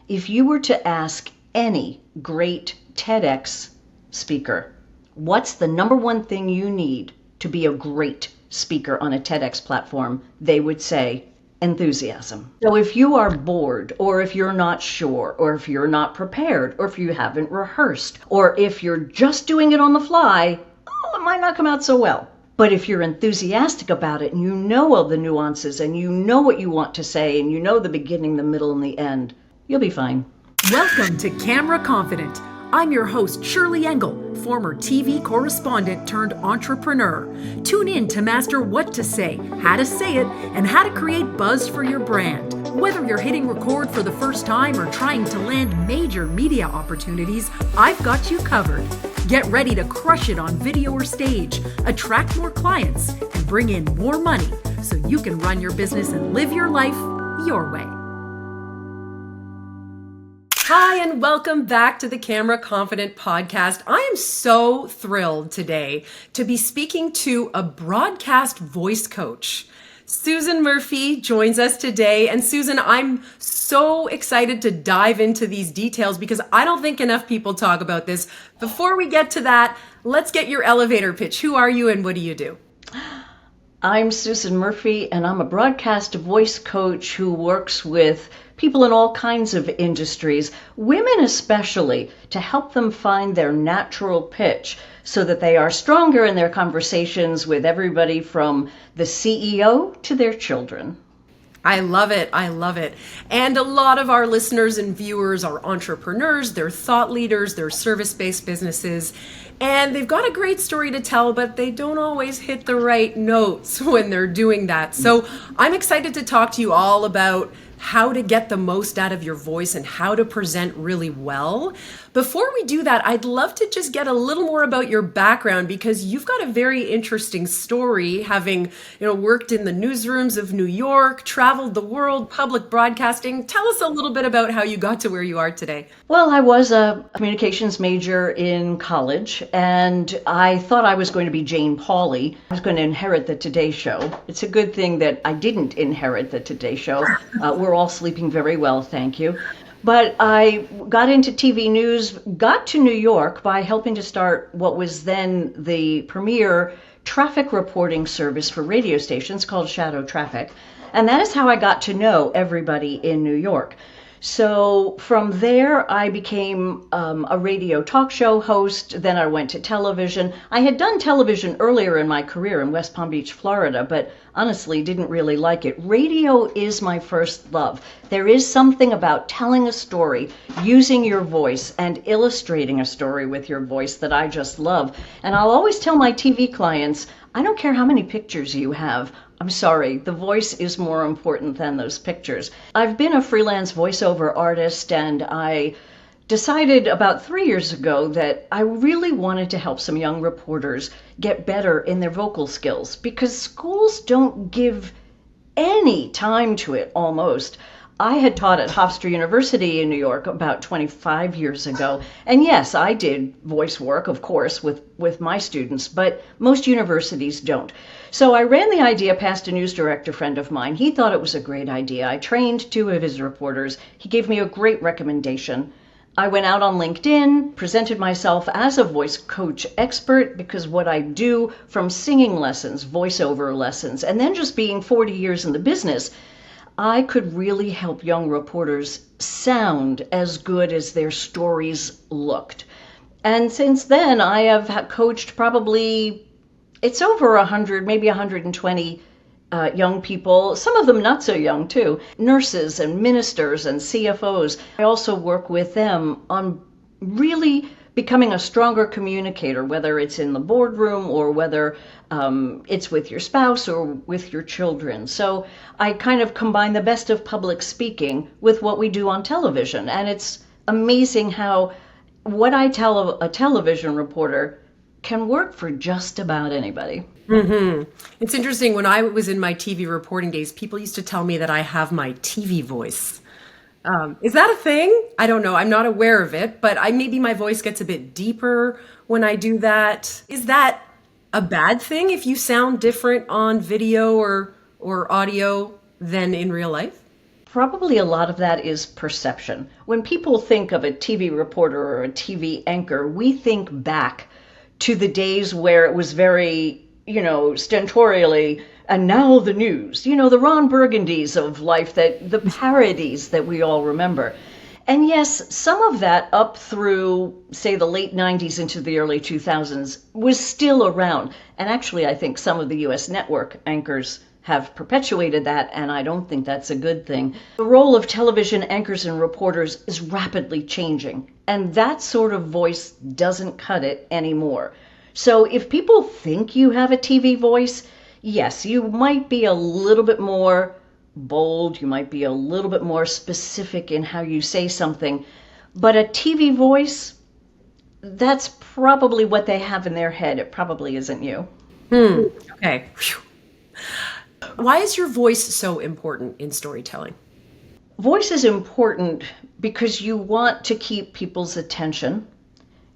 If you were to ask any great TEDx speaker, what's the number one thing you need to be a great speaker on a TEDx platform, they would say enthusiasm. So if you are bored, or if you're not sure, or if you're not prepared, or if you haven't rehearsed, or if you're just doing it on the fly, it might not come out so well. But if you're enthusiastic about it and you know all the nuances and you know what you want to say and you know the beginning, the middle, and the end, you'll be fine. Welcome to Camera Confident. I'm your host, Shirlee Engel, former TV correspondent turned entrepreneur. Tune in to master what to say, how to say it, and how to create buzz for your brand. Whether you're hitting record for the first time or trying to land major media opportunities, I've got you covered. Get ready to crush it on video or stage, attract more clients, and bring in more money so you can run your business and live your life your way. Hi, and welcome back to the Camera Confident podcast. I am so thrilled today to be speaking to a broadcast voice coach. Susan Murphy joins us today. And Susan, I'm so excited to dive into these details because I don't think enough people talk about this. Before we get to that, let's get your elevator pitch. Who are you and what do you do? I'm Susan Murphy, and I'm a broadcast voice coach who works with people in all kinds of industries, women especially, to help them find their natural pitch so that they are stronger in their conversations with everybody from the CEO to their children. I love it. I love it. And a lot of our listeners and viewers are entrepreneurs, they're thought leaders, they're service-based businesses, and they've got a great story to tell, but they don't always hit the right notes when they're doing that. So I'm excited to talk to you all about how to get the most out of your voice and how to present really well. Before we do that, I'd love to just get a little more about your background because you've got a very interesting story, having, worked in the newsrooms of New York, traveled the world, public broadcasting. Tell us a little bit about how you got to where you are today. Well, I was a communications major in college, and I thought I was going to be Jane Pauley. I was going to inherit the Today Show. It's a good thing that I didn't inherit the Today Show. We're all sleeping very well, thank you. But I got into TV news, got to New York by helping to start what was then the premier traffic reporting service for radio stations called Shadow Traffic. And that is how I got to know everybody in New York. So from there, I became a radio talk show host. Then I went to television. I had done television earlier in my career in West Palm Beach, Florida, but honestly didn't really like it. Radio is my first love. There is something about telling a story, using your voice, and illustrating a story with your voice that I just love. And I'll always tell my TV clients, I don't care how many pictures you have. I'm sorry, the voice is more important than those pictures. I've been a freelance voiceover artist, and I decided about 3 years ago that I really wanted to help some young reporters get better in their vocal skills because schools don't give any time to it almost. I had taught at Hofstra University in New York about 25 years ago. And yes, I did voice work, of course, with my students, but most universities don't. So I ran the idea past a news director friend of mine. He thought it was a great idea. I trained 2 of his reporters. He gave me a great recommendation. I went out on LinkedIn, presented myself as a voice coach expert because what I do, from singing lessons, voiceover lessons, and then just being 40 years in the business, I could really help young reporters sound as good as their stories looked. And since then, I have coached probably, it's over 100, maybe 120 young people, some of them not so young too, nurses and ministers and CFOs. I also work with them on really becoming a stronger communicator, whether it's in the boardroom or whether it's with your spouse or with your children. So I kind of combine the best of public speaking with what we do on television. And it's amazing how what I tell a television reporter can work for just about anybody. Mm-hmm. It's interesting. When I was in my TV reporting days, people used to tell me that I have my TV voice. Is that a thing? I don't know. I'm not aware of it, but maybe my voice gets a bit deeper when I do that. Is that a bad thing if you sound different on video or audio than in real life? Probably a lot of that is perception. When people think of a TV reporter or a TV anchor, we think back to the days where it was very, stentorially, and now the news, the Ron Burgundys of life, that the parodies that we all remember. And yes, some of that up through, say, the late 90s into the early 2000s was still around. And actually, I think some of the US network anchors have perpetuated that, and I don't think that's a good thing. The role of television anchors and reporters is rapidly changing, and that sort of voice doesn't cut it anymore. So if people think you have a TV voice, yes, you might be a little bit more bold, you might be a little bit more specific in how you say something, but a TV voice, that's probably what they have in their head. It probably isn't you. Okay. Whew. Why is your voice so important in storytelling? Voice is important because you want to keep people's attention.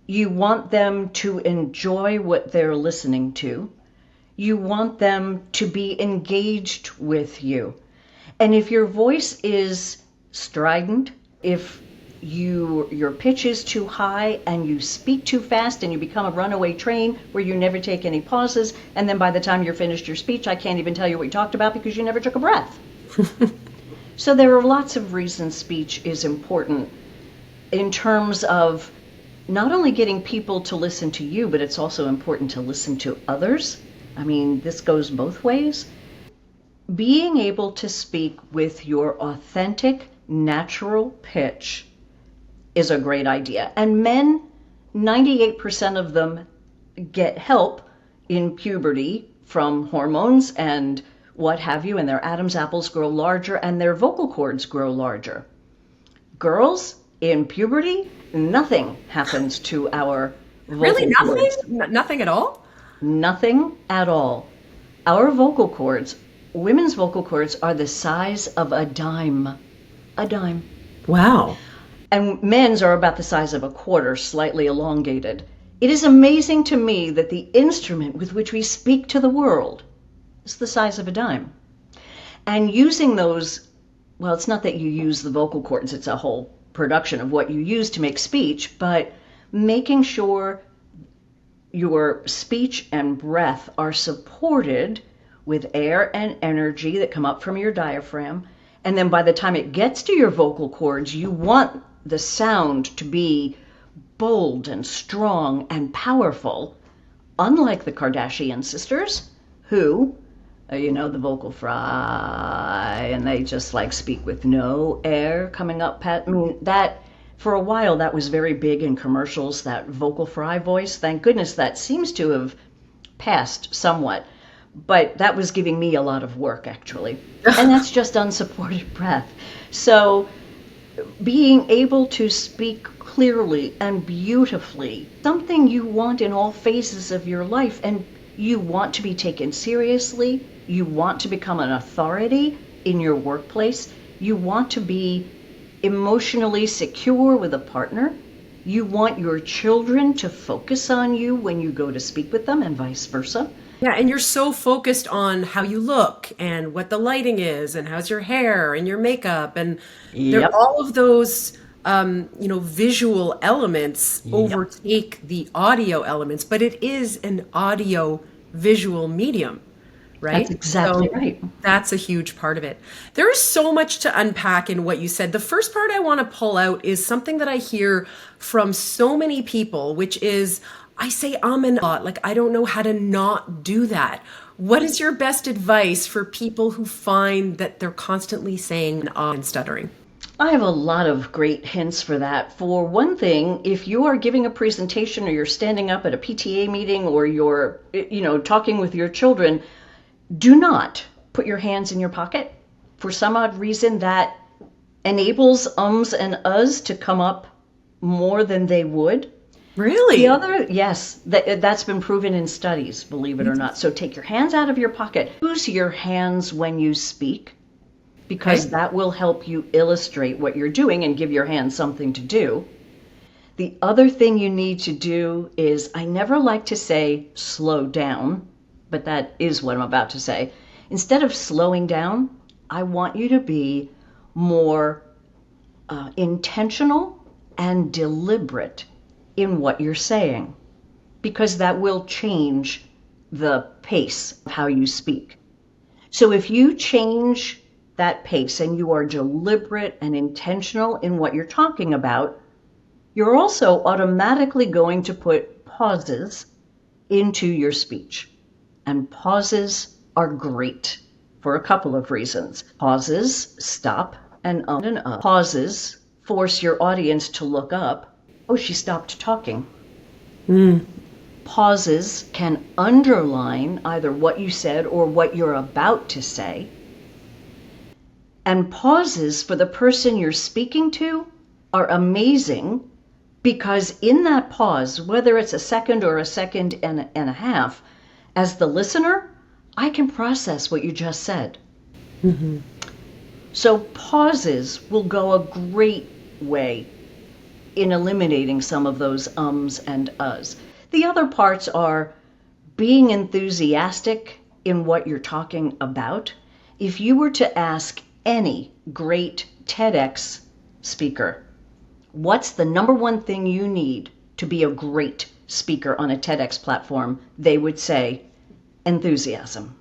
You want them to enjoy what they're listening to. You want them to be engaged with you. And if your voice is strident, if your pitch is too high and you speak too fast and you become a runaway train where you never take any pauses, and then by the time you're finished your speech, I can't even tell you what you talked about because you never took a breath. So there are lots of reasons speech is important in terms of not only getting people to listen to you, but it's also important to listen to others. I mean, this goes both ways. Being able to speak with your authentic, natural pitch is a great idea. And men, 98% of them get help in puberty from hormones and what have you, and their Adam's apples grow larger and their vocal cords grow larger. Girls, in puberty, nothing happens to our vocal Really, nothing? cords. Nothing at all? Nothing at all. Our vocal cords, women's vocal cords, are the size of a dime. A dime. Wow. And men's are about the size of a quarter, slightly elongated. It is amazing to me that the instrument with which we speak to the world is the size of a dime. And using those, well, it's not that you use the vocal cords, it's a whole production of what you use to make speech, but making sure your speech and breath are supported with air and energy that come up from your diaphragm. And then by the time it gets to your vocal cords, you want the sound to be bold and strong and powerful, unlike the Kardashian sisters, who, the vocal fry, and they just speak with no air coming up. I mean, that, for a while, that was very big in commercials, that vocal fry voice. Thank goodness that seems to have passed somewhat. But that was giving me a lot of work, actually. And that's just unsupported breath. So being able to speak clearly and beautifully, something you want in all phases of your life, and you want to be taken seriously, you want to become an authority in your workplace, you want to be emotionally secure with a partner, you want your children to focus on you when you go to speak with them, and vice versa. Yeah, and you're so focused on how you look and what the lighting is and how's your hair and your makeup, and Yep. all of those visual elements overtake the audio elements, but it is an audio visual medium, right? That's exactly So right. that's a huge part of it. There is so much to unpack in what you said. The first part I want to pull out is something that I hear from so many people, which is, I say and a lot, I don't know how to not do that. What is your best advice for people who find that they're constantly saying and stuttering? I have a lot of great hints for that. For one thing, if you are giving a presentation or you're standing up at a PTA meeting or you're, talking with your children, do not put your hands in your pocket. For some odd reason, that enables ums and uhs to come up more than they would. Really? The other, yes, that's been proven in studies, believe it or not. So take your hands out of your pocket. Use your hands when you speak, because Okay. that will help you illustrate what you're doing and give your hands something to do. The other thing you need to do is, I never like to say slow down, but that is what I'm about to say. Instead of slowing down, I want you to be more intentional and deliberate in what you're saying, because that will change the pace of how you speak. So if you change that pace and you are deliberate and intentional in what you're talking about, you're also automatically going to put pauses into your speech. And pauses are great for a couple of reasons. Pauses stop and up. Pauses force your audience to look up. Oh, she stopped talking. Pauses can underline either what you said or what you're about to say. And pauses for the person you're speaking to are amazing, because in that pause, whether it's a second or a second and a half, as the listener, I can process what you just said. So pauses will go a great way in eliminating some of those ums and uhs. The other parts are being enthusiastic in what you're talking about. If you were to ask any great TEDx speaker, what's the number one thing you need to be a great speaker on a TEDx platform, they would say enthusiasm.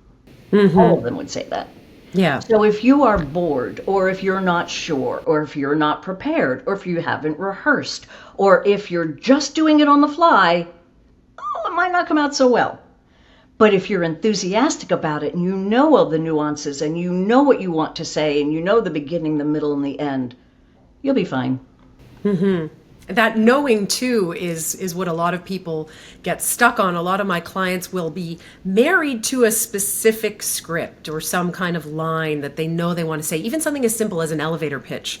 All of them would say that. Yeah. So if you are bored, or if you're not sure, or if you're not prepared, or if you haven't rehearsed, or if you're just doing it on the fly, it might not come out so well. But if you're enthusiastic about it and you know all the nuances and you know what you want to say and you know the beginning, the middle, and the end, you'll be fine. That knowing too is what a lot of people get stuck on. A lot of my clients will be married to a specific script or some kind of line that they know they want to say, even something as simple as an elevator pitch.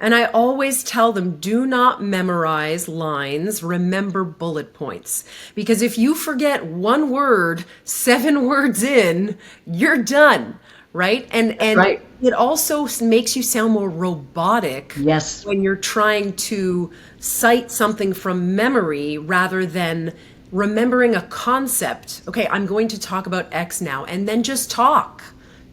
And I always tell them, do not memorize lines, remember bullet points. Because if you forget one word, 7 words in, you're done, right? And Right. It also makes you sound more robotic. Yes. When you're trying to cite something from memory rather than remembering a concept. Okay, I'm going to talk about X now, and then just talk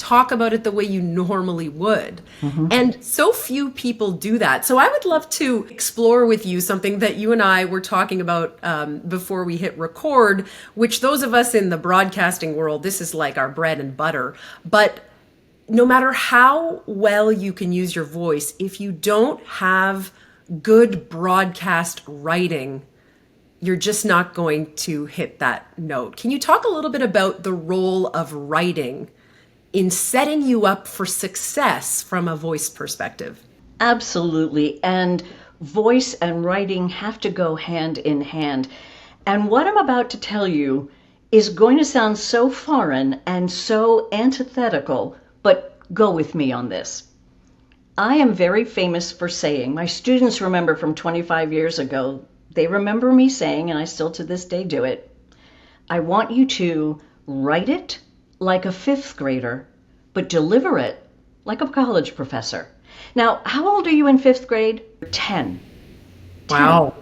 about it the way you normally would. And so few people do that. So I would love to explore with you something that you and I were talking about before we hit record, which those of us in the broadcasting world, this is like our bread and butter. But no matter how well you can use your voice, if you don't have good broadcast writing, you're just not going to hit that note. Can you talk a little bit about the role of writing in setting you up for success from a voice perspective? Absolutely. And voice and writing have to go hand in hand. And what I'm about to tell you is going to sound so foreign and so antithetical, but go with me on this. I am very famous for saying, my students remember from 25 years ago, they remember me saying, and I still to this day do it, I want you to write it like a 5th grader, but deliver it like a college professor. Now, how old are you in 5th grade? 10. Wow.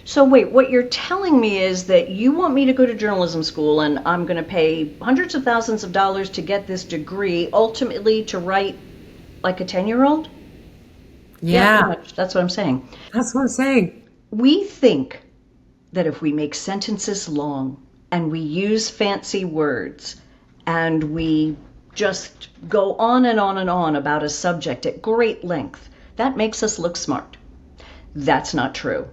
So wait, what you're telling me is that you want me to go to journalism school and I'm going to pay hundreds of thousands of dollars to get this degree, ultimately to write like a 10-year-old? Yeah, pretty much. That's what I'm saying. that's what I'm saying. We think that if we make sentences long and we use fancy words and we just go on and on and on about a subject at great length, that makes us look smart. That's not true.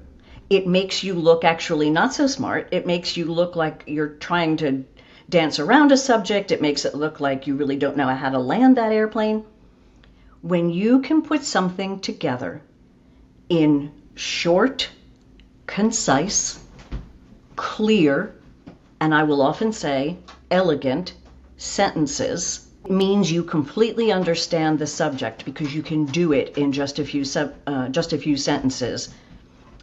It makes you look actually not so smart. It makes you look like you're trying to dance around a subject. It makes it look like you really don't know how to land that airplane. When you can put something together in short, concise, clear, and I will often say elegant sentences, it means you completely understand the subject because you can do it in just a few sentences.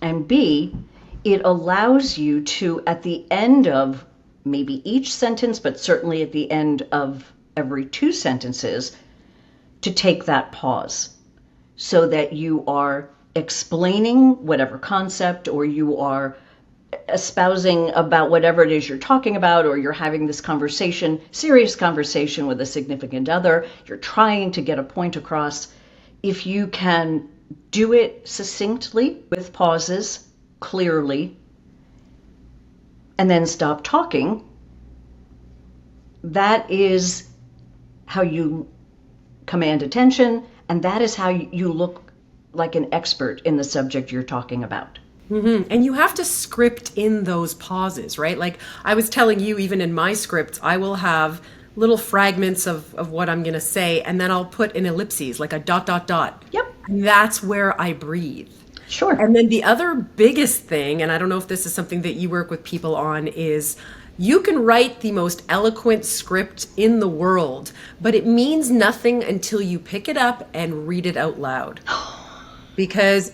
And B, it allows you to, at the end of maybe each sentence, but certainly at the end of every 2 sentences, to take that pause so that you are explaining whatever concept, or you are espousing about whatever it is you're talking about, or you're having this conversation, serious conversation with a significant other, you're trying to get a point across. if you can do it succinctly with pauses, clearly, and then stop talking, that is how you command attention, and that is how you look like an expert in the subject you're talking about. And you have to script in those pauses, right? Like I was telling you, even in my script, I will have little fragments of what I'm going to say, and then I'll put an ellipses, like a dot, dot, dot. Yep. And that's where I breathe. Sure. And then the other biggest thing, and I don't know if this is something that you work with people on, is you can write the most eloquent script in the world, but it means nothing until you pick it up and read it out loud. Because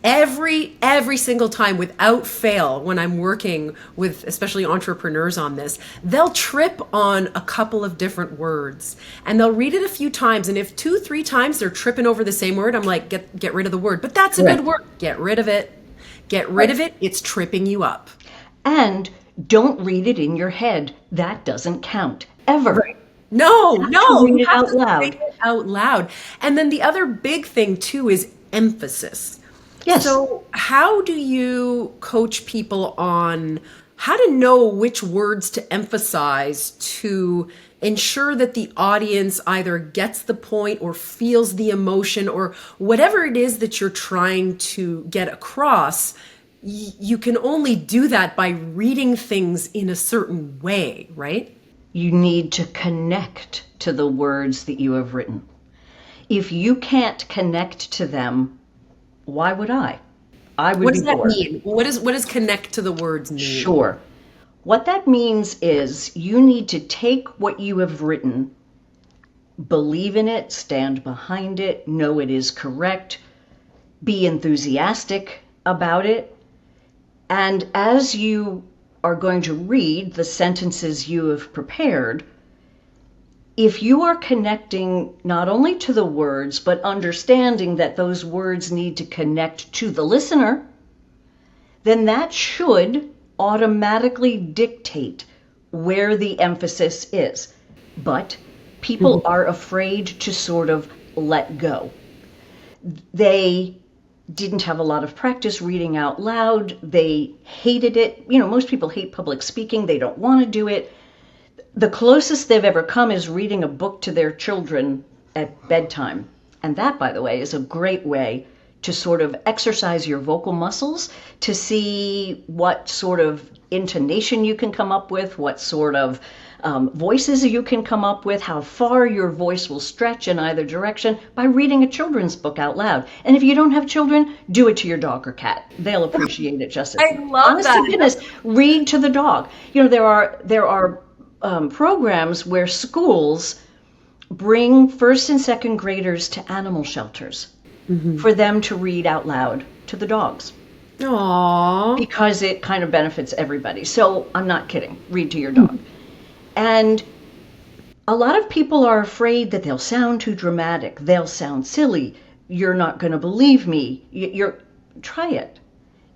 every single time, without fail, when I'm working with especially entrepreneurs on this, they'll trip on a couple of different words and they'll read it a few times. And if 2-3 times they're tripping over the same word, I'm like, get rid of the word. But that's a good word. Get rid of it. Get rid of it. It's tripping you up. And don't read it in your head. That doesn't count ever. Right. No. Read it out loud. Read it out loud. And then the other big thing too is emphasis. Yes. So how do you coach people on how to know which words to emphasize to ensure that the audience either gets the point or feels the emotion or whatever it is that you're trying to get across? You can only do that by reading things in a certain way, right? You need to connect to the words that you have written. If you can't connect to them, why would I? I would be bored. What does that mean? What does connect to the words mean? Sure. What that means is you need to take what you have written, believe in it, stand behind it, know it is correct, be enthusiastic about it, and as you are going to read the sentences you have prepared, if you are connecting not only to the words, but understanding that those words need to connect to the listener, then that should automatically dictate where the emphasis is. But people are afraid to sort of let go. They didn't have a lot of practice reading out loud. They hated it. You know, most people hate public speaking. They don't want to do it. The closest they've ever come is reading a book to their children at bedtime. And that, by the way, is a great way to sort of exercise your vocal muscles, to see what sort of intonation you can come up with, what sort of voices you can come up with, how far your voice will stretch in either direction by reading a children's book out loud. And if you don't have children, do it to your dog or cat. They'll appreciate it just as much. I love that. Honest to goodness, read to the dog. You know, there are programs where schools bring first and second graders to animal shelters for them to read out loud to the dogs. Aww. Because it kind of benefits everybody. So I'm not kidding. Read to your dog. And a lot of people are afraid that they'll sound too dramatic. They'll sound silly. You're not going to believe me. Try it.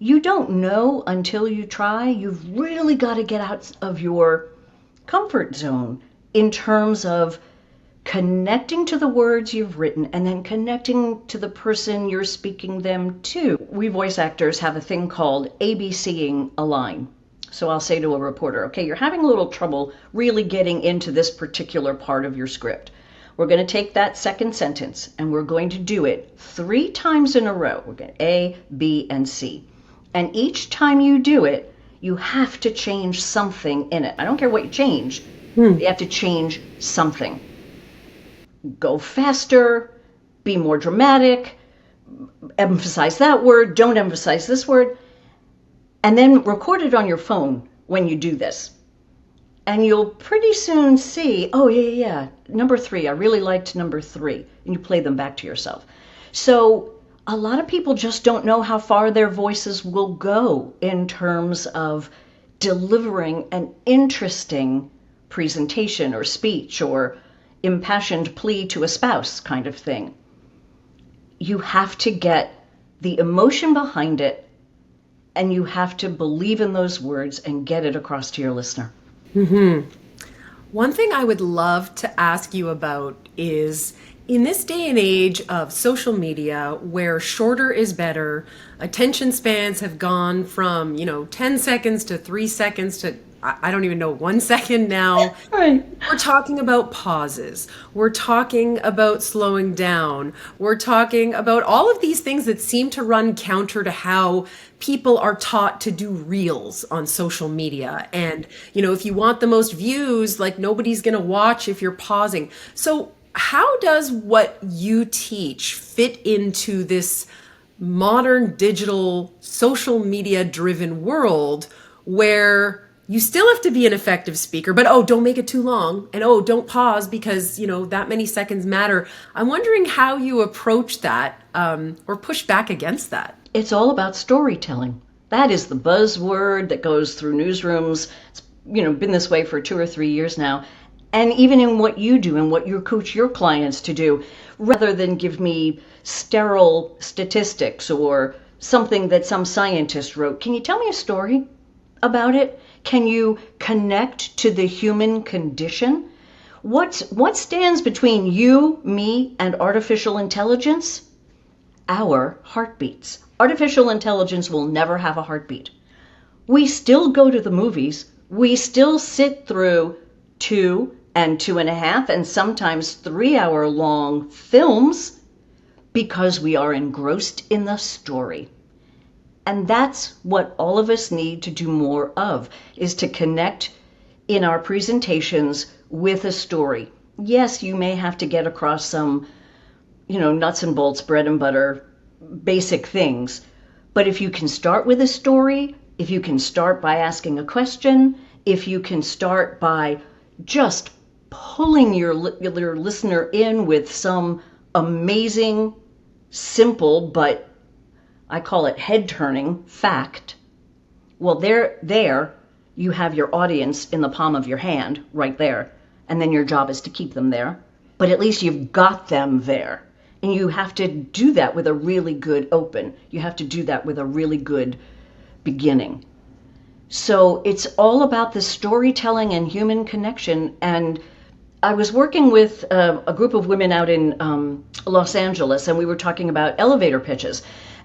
You don't know until you try. You've really got to get out of your comfort zone in terms of connecting to the words you've written and then connecting to the person you're speaking them to. We voice actors have a thing called ABCing a line. So I'll say to a reporter, okay, you're having a little trouble really getting into this particular part of your script. We're going to take that second sentence and we're going to do it 3 times in a row. We're going to A, B, and C. And each time you do it, you have to change something in it. I don't care what you change. You have to change something. Go faster, be more dramatic, emphasize that word, don't emphasize this word, and then record it on your phone when you do this. And you'll pretty soon see, oh yeah, number 3, I really liked number 3, and you play them back to yourself. So a lot of people just don't know how far their voices will go in terms of delivering an interesting presentation or speech or impassioned plea to a spouse kind of thing. You have to get the emotion behind it, and you have to believe in those words and get it across to your listener. One thing I would love to ask you about is In this day and age of social media where shorter is better, attention spans have gone from, 10 seconds to 3 seconds to I don't even know, 1 second now. Right. We're talking about pauses. We're talking about slowing down. We're talking about all of these things that seem to run counter to how people are taught to do reels on social media. And, if you want the most views, like nobody's going to watch if you're pausing. So, how does what you teach fit into this modern digital social media driven world where you still have to be an effective speaker, but don't make it too long, and don't pause because that many seconds matter. I'm wondering how you approach that or push back against that. It's all about storytelling. That is the buzzword that goes through newsrooms. It's been this way for 2 or 3 years now. And even in what you do and what you coach your clients to do, rather than give me sterile statistics or something that some scientist wrote, can you tell me a story about it? Can you connect to the human condition? What stands between you, me, and artificial intelligence? Our heartbeats. Artificial intelligence will never have a heartbeat. We still go to the movies. We still sit through 2 and 2.5 and sometimes 3-hour long films because we are engrossed in the story. And that's what all of us need to do more of, is to connect in our presentations with a story. Yes, you may have to get across some, nuts and bolts, bread and butter, basic things. But if you can start with a story, if you can start by asking a question, if you can start by just pulling your listener in with some amazing, simple, but I call it head-turning fact, well, there you have your audience in the palm of your hand right there, and then your job is to keep them there. But at least you've got them there, and you have to do that with a really good open. You have to do that with a really good beginning. So it's all about the storytelling and human connection. And I was working with a group of women out in Los Angeles, and we were talking about elevator pitches.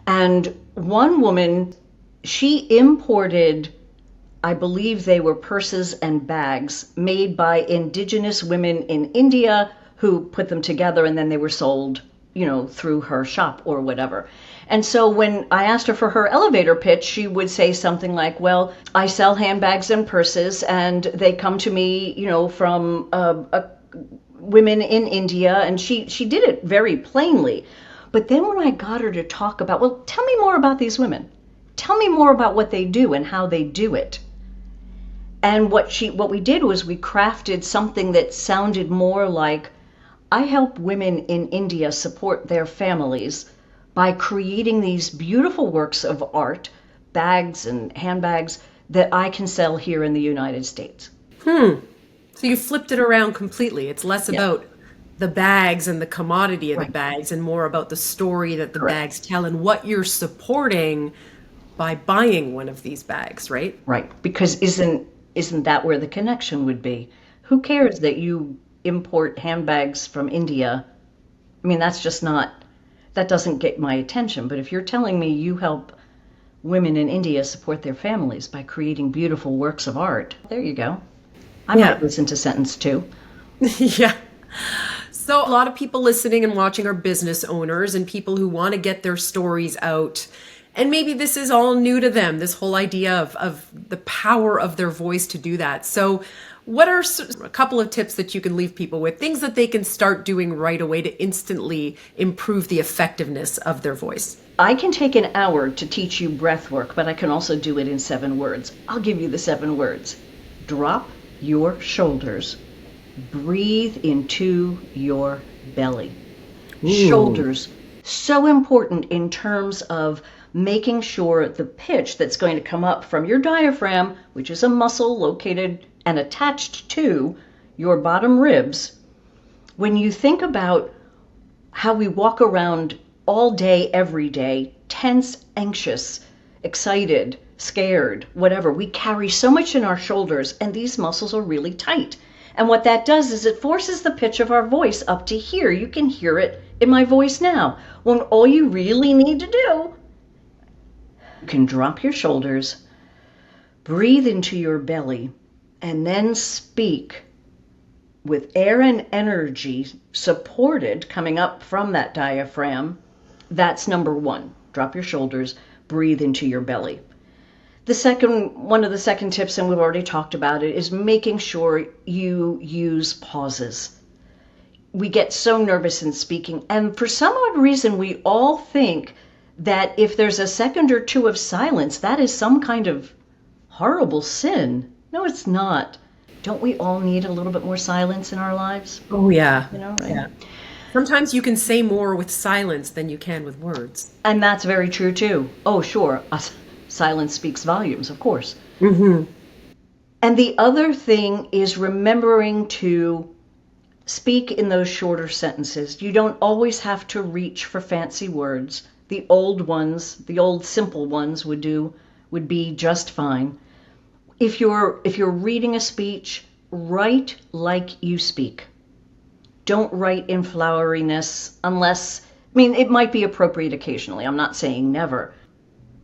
And one woman, she imported, I believe they were purses and bags made by indigenous women in India who put them together, and then they were sold, through her shop or whatever. And so when I asked her for her elevator pitch, she would say something like, well, I sell handbags and purses, and they come to me, from women in India. And she did it very plainly. But then when I got her to talk about, well, tell me more about these women. Tell me more about what they do and how they do it. And what we did was we crafted something that sounded more like, I help women in India support their families by creating these beautiful works of art, bags and handbags, that I can sell here in the United States. So you flipped it around completely. It's less about the bags and the commodity of the bags and more about the story that the bags tell and what you're supporting by buying one of these bags, right? Right. Because isn't that where the connection would be? Who cares that you import handbags from India? I mean, that doesn't get my attention. But if you're telling me you help women in India support their families by creating beautiful works of art, there you go. I might listen to sentence 2. Yeah. So a lot of people listening and watching are business owners and people who want to get their stories out. And maybe this is all new to them, this whole idea of the power of their voice to do that. So what are a couple of tips that you can leave people with, things that they can start doing right away to instantly improve the effectiveness of their voice? I can take an hour to teach you breath work, but I can also do it in 7 words. I'll give you the 7 words. Drop your shoulders. Breathe into your belly. Ooh. Shoulders, so important in terms of making sure the pitch that's going to come up from your diaphragm, which is a muscle located and attached to your bottom ribs. When you think about how we walk around all day, every day, tense, anxious, excited, scared, whatever, we carry so much in our shoulders, and these muscles are really tight. And what that does is it forces the pitch of our voice up to here. You can hear it in my voice now. When all you really need to do, you can drop your shoulders, breathe into your belly, and then speak with air and energy supported coming up from that diaphragm. That's number one. Drop your shoulders, breathe into your belly. One of the second tips, and we've already talked about it, is making sure you use pauses. We get so nervous in speaking, and for some odd reason, we all think that if there's a second or two of silence, that is some kind of horrible sin. No, it's not. Don't we all need a little bit more silence in our lives? Oh, yeah. Right? Yeah. Sometimes you can say more with silence than you can with words. And that's very true, too. Oh, sure. Silence speaks volumes, of course. Mm-hmm. And the other thing is remembering to speak in those shorter sentences. You don't always have to reach for fancy words. The old ones, the old simple ones would be just fine. If you're reading a speech, write like you speak. Don't write in floweriness unless, it might be appropriate occasionally. I'm not saying never.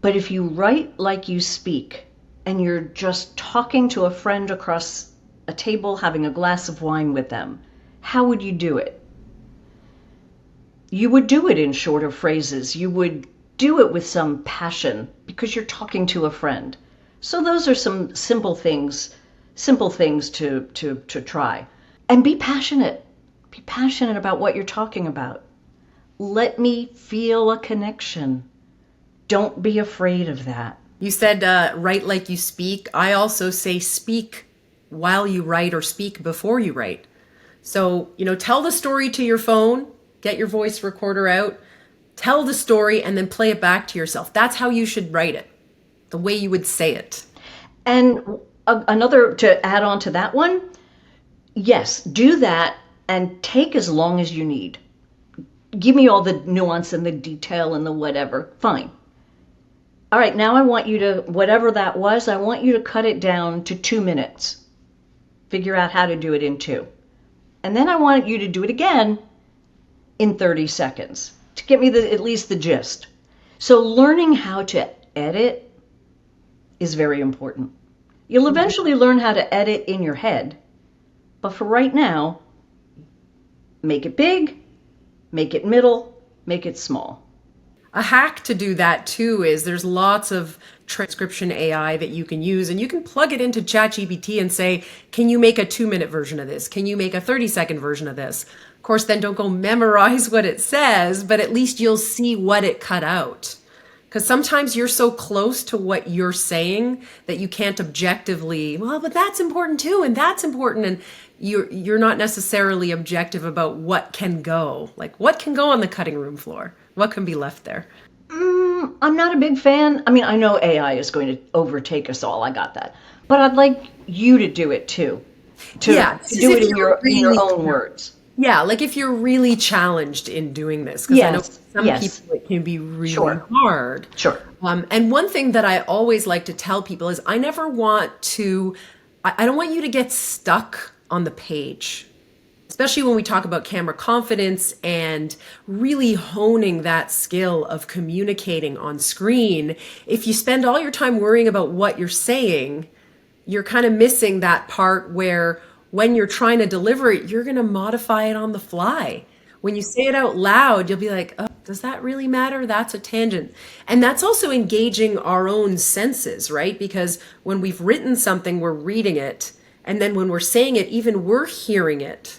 But if you write like you speak and you're just talking to a friend across a table, having a glass of wine with them, how would you do it? You would do it in shorter phrases. You would do it with some passion because you're talking to a friend. So those are some simple things to try. And be passionate. Be passionate about what you're talking about. Let me feel a connection. Don't be afraid of that. You said write like you speak. I also say speak while you write or speak before you write. So, tell the story to your phone, get your voice recorder out, tell the story, and then play it back to yourself. That's how you should write it, the way you would say it. And another, to add on to that one, yes, do that and take as long as you need. Give me all the nuance and the detail and the whatever. Fine. All right, now I want you to, whatever that was, I want you to cut it down to 2 minutes. Figure out how to do it in 2. And then I want you to do it again in 30 seconds to get me at least the gist. So learning how to edit is very important. You'll eventually learn how to edit in your head. But for right now, make it big, make it middle, make it small. A hack to do that too is there's lots of transcription AI that you can use, and you can plug it into ChatGPT and say, can you make a 2-minute version of this? Can you make a 30-second version of this? Of course, then don't go memorize what it says, but at least you'll see what it cut out. Because sometimes you're so close to what you're saying that you can't objectively, well, but that's important too, and that's important, and you're not necessarily objective about what can go. Like, what can go on the cutting room floor? What can be left there? I'm not a big fan. I know AI is going to overtake us all. I got that. But I'd like you to do it too. To do it in your own words. Yeah, like if you're really challenged in doing this. Because I know some people it can be really hard. Sure. And one thing that I always like to tell people is I don't want you to get stuck on the page. Especially when we talk about camera confidence and really honing that skill of communicating on screen. If you spend all your time worrying about what you're saying, you're kind of missing that part where when you're trying to deliver it, you're going to modify it on the fly. When you say it out loud, you'll be like, oh, does that really matter? That's a tangent. And that's also engaging our own senses, right? Because when we've written something, we're reading it. And then when we're saying it, even we're hearing it.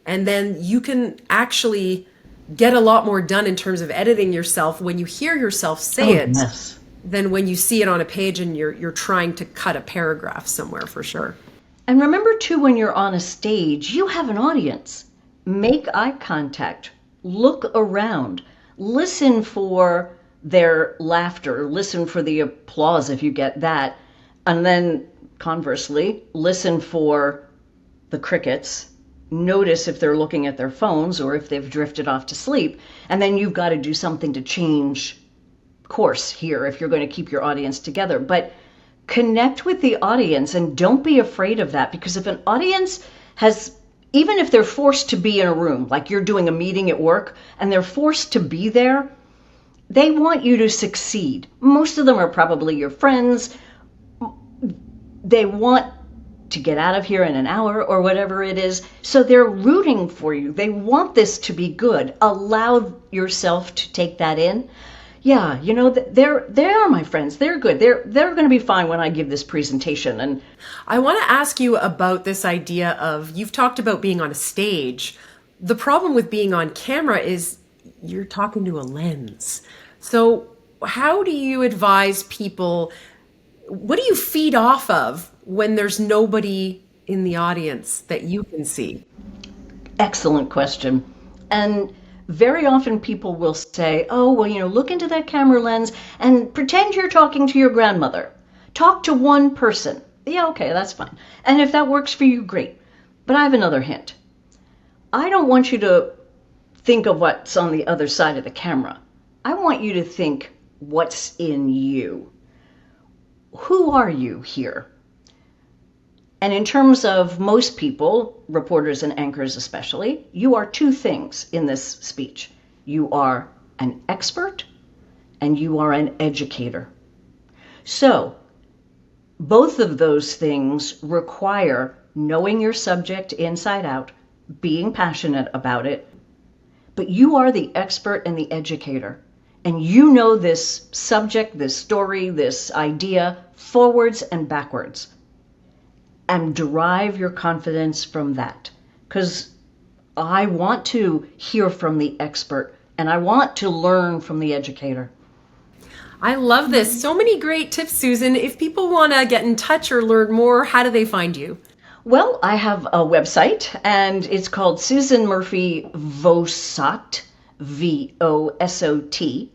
And then you can actually get a lot more done in terms of editing yourself when you hear yourself say it than when you see it on a page and you're trying to cut a paragraph somewhere, for sure. And remember too, when you're on a stage, you have an audience. Make eye contact. Look around. Listen for their laughter. Listen for the applause if you get that. And then conversely, listen for the crickets. Notice if they're looking at their phones or if they've drifted off to sleep. And then you've got to do something to change course here if you're going to keep your audience together. But connect with the audience and don't be afraid of that, because if an audience has, even if they're forced to be in a room, like you're doing a meeting at work and they're forced to be there, they want you to succeed. Most of them are probably your friends. They want to get out of here in an hour or whatever it is. So they're rooting for you. They want this to be good. Allow yourself to take that in. Yeah, they are my friends. They're good. They're going to be fine when I give this presentation. And I want to ask you about this idea of, you've talked about being on a stage. The problem with being on camera is you're talking to a lens. So how do you advise people? What do you feed off of when there's nobody in the audience that you can see? excellent question. And very often people will say, oh, well, look into that camera lens and pretend you're talking to your grandmother. Talk to one person. Yeah, okay, that's fine. And if that works for you, great. But I have another hint. I don't want you to think of what's on the other side of the camera. I want you to think what's in you. Who are you here? And in terms of most people, reporters and anchors especially, you are two things in this speech. You are an expert and you are an educator. So both of those things require knowing your subject inside out, being passionate about it, but you are the expert and the educator. And you know this subject, this story, this idea forwards and backwards. And derive your confidence from that. Because I want to hear from the expert and I want to learn from the educator. I love this. So many great tips, Susan. If people want to get in touch or learn more, how do they find you? Well, I have a website and it's called Susan Murphy Vosot, VOSOT.com.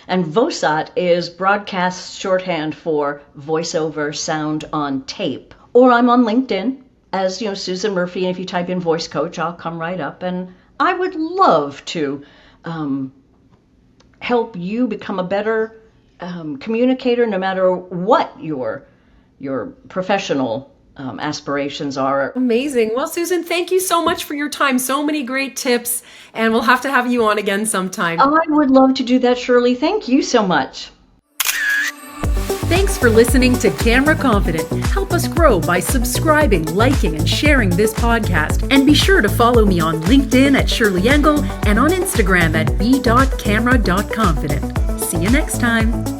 And VOSOT is broadcast shorthand for voiceover sound on tape. Or I'm on LinkedIn as, Susan Murphy. And if you type in voice coach, I'll come right up. And I would love to help you become a better communicator, no matter what your professional aspirations are. Amazing. Well, Susan, thank you so much for your time. So many great tips, and we'll have to have you on again sometime. I would love to do that, Shirley. Thank you so much. Thanks for listening to Camera Confident. Help us grow by subscribing, liking, and sharing this podcast. And be sure to follow me on LinkedIn at Shirley Engel and on Instagram at b.camera.confident. See you next time.